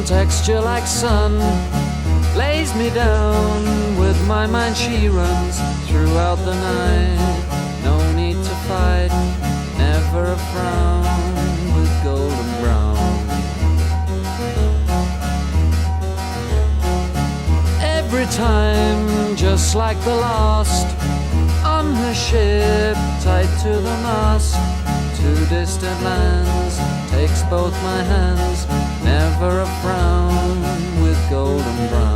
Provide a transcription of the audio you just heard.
Texture like sun lays me down. With my mind she runs throughout the night. No need to fight, never a frown. With golden brown, every time just like the last. On her ship, tied to the mast, to distant lands, takes both my hands. Never a frown with golden brown.